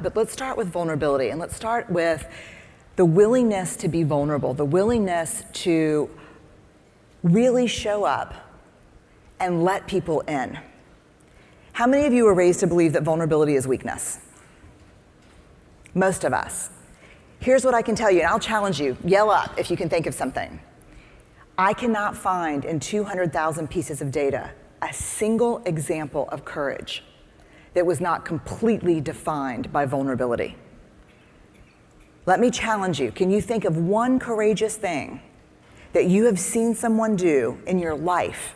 But let's start with vulnerability, and let's start with the willingness to be vulnerable, the willingness to really show up and let people in. How many of you were raised to believe that vulnerability is weakness? Most of us. Here's what I can tell you, and I'll challenge you. Yell up if you can think of something. I cannot find in 200,000 pieces of data a single example of courage that was not completely defined by vulnerability. Let me challenge you. Can you think of one courageous thing that you have seen someone do in your life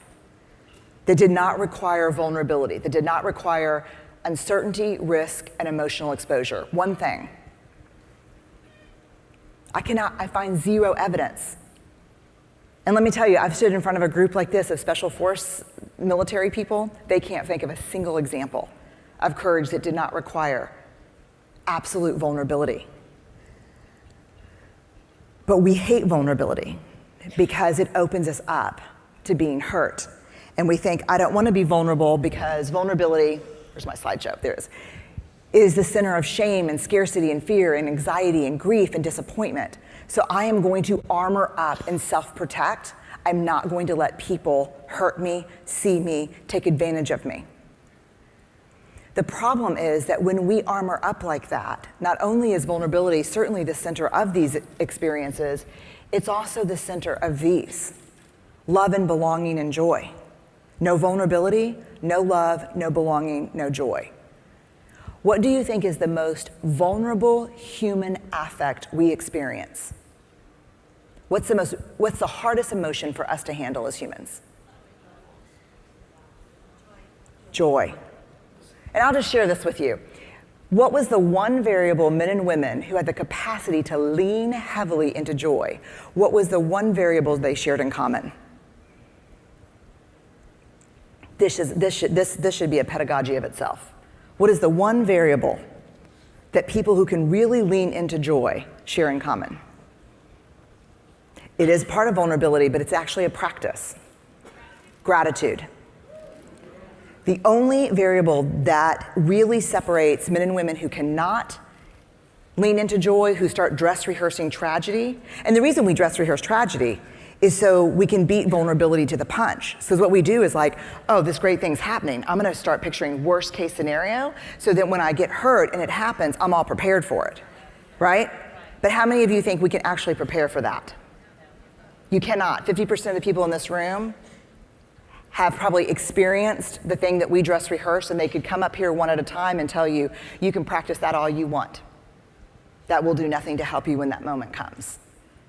that did not require vulnerability, that did not require uncertainty, risk, and emotional exposure? One thing. I find zero evidence. And let me tell you, I've stood in front of a group like this of special force military people. They can't think of a single example of courage that did not require absolute vulnerability. But we hate vulnerability because it opens us up to being hurt. And we think, I don't want to be vulnerable because vulnerability, where's my slideshow? There it is the center of shame and scarcity and fear and anxiety and grief and disappointment. So I am going to armor up and self-protect. I'm not going to let people hurt me, see me, take advantage of me. The problem is that when we armor up like that, not only is vulnerability certainly the center of these experiences, it's also the center of these: love and belonging and joy. No vulnerability, no love, no belonging, no joy. What do you think is the most vulnerable human affect we experience? What's the hardest emotion for us to handle as humans? Joy. And I'll just share this with you. What was the one variable men and women who had the capacity to lean heavily into joy? What was the one variable they shared in common? This should be a pedagogy of itself. What is the one variable that people who can really lean into joy share in common? It is part of vulnerability, but it's actually a practice. Gratitude. The only variable that really separates men and women who cannot lean into joy, who start dress rehearsing tragedy, and the reason we dress rehearse tragedy is so we can beat vulnerability to the punch. So what we do is like, oh, this great thing's happening. I'm gonna start picturing worst case scenario so that when I get hurt and it happens, I'm all prepared for it, right? But how many of you think we can actually prepare for that? You cannot. 50% of the people in this room have probably experienced the thing that we dress rehearse, and they could come up here one at a time and tell you, you can practice that all you want. That will do nothing to help you when that moment comes.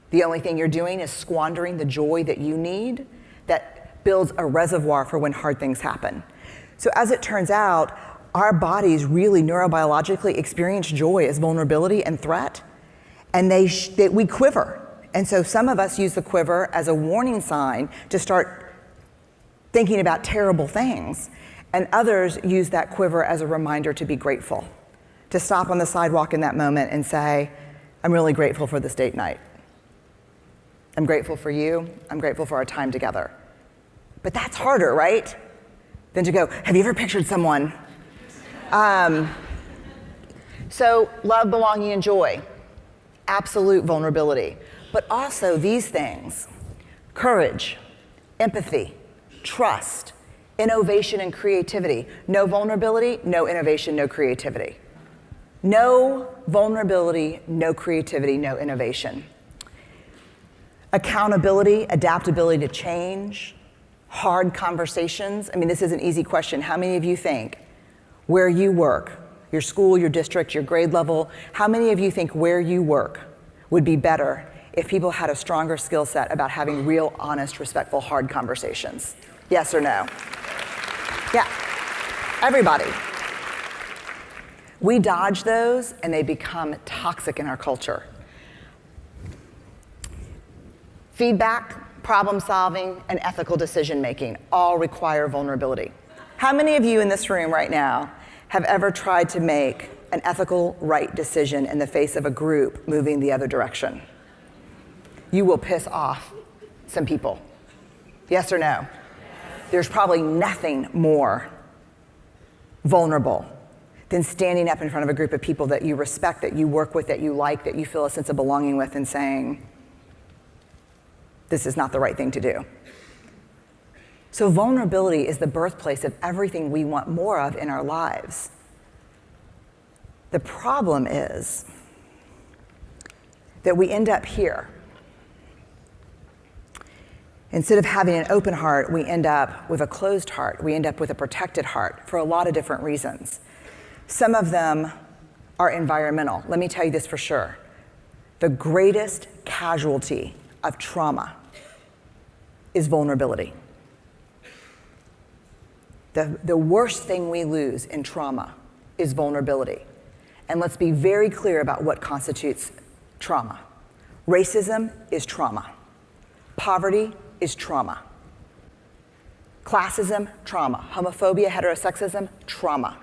The only thing you're doing is squandering the joy that you need that builds a reservoir for when hard things happen. So as it turns out, our bodies really neurobiologically experience joy as vulnerability and threat, and we quiver. And so some of us use the quiver as a warning sign to start thinking about terrible things, and others use that quiver as a reminder to be grateful, to stop on the sidewalk in that moment and say, I'm really grateful for this date night. I'm grateful for you. I'm grateful for our time together. But that's harder, right? Than to go, have you ever pictured someone? So love, belonging, and joy, absolute vulnerability. But also these things: courage, empathy, trust, innovation, and creativity. No vulnerability, no innovation, no creativity. No vulnerability, no creativity, no innovation. Accountability, adaptability to change, hard conversations. I mean, this is an easy question. How many of you think where you work, your school, your district, your grade level, how many of you think where you work would be better if people had a stronger skill set about having real, honest, respectful, hard conversations? Yes or no? Yeah, everybody. We dodge those and they become toxic in our culture. Feedback, problem solving, and ethical decision making all require vulnerability. How many of you in this room right now have ever tried to make an ethical, right decision in the face of a group moving the other direction? You will piss off some people. Yes or no? There's probably nothing more vulnerable than standing up in front of a group of people that you respect, that you work with, that you like, that you feel a sense of belonging with, and saying, this is not the right thing to do. So vulnerability is the birthplace of everything we want more of in our lives. The problem is that we end up here. Instead of having an open heart, we end up with a closed heart. We end up with a protected heart for a lot of different reasons. Some of them are environmental. Let me tell you this for sure. The greatest casualty of trauma is vulnerability. The worst thing we lose in trauma is vulnerability. And let's be very clear about what constitutes trauma. Racism is trauma. Poverty is trauma. Classism, trauma. Homophobia, heterosexism, trauma.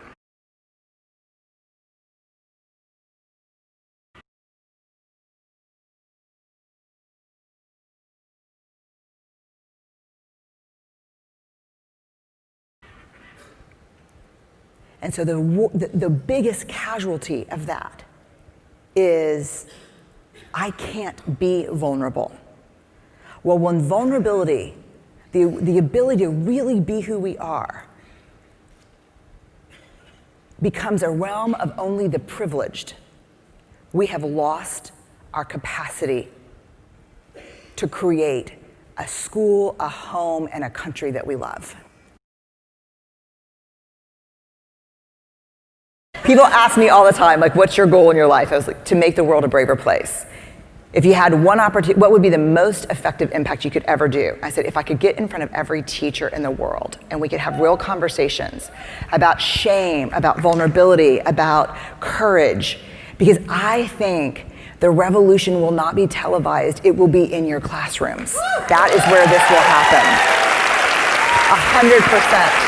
And so the biggest casualty of that is I can't be vulnerable. Well, when vulnerability, the ability to really be who we are, becomes a realm of only the privileged, we have lost our capacity to create a school, a home, and a country that we love. People ask me all the time, like, what's your goal in your life? I was like, to make the world a braver place. If you had one opportunity, what would be the most effective impact you could ever do? I said, if I could get in front of every teacher in the world and we could have real conversations about shame, about vulnerability, about courage, because I think the revolution will not be televised, it will be in your classrooms. That is where this will happen. 100%.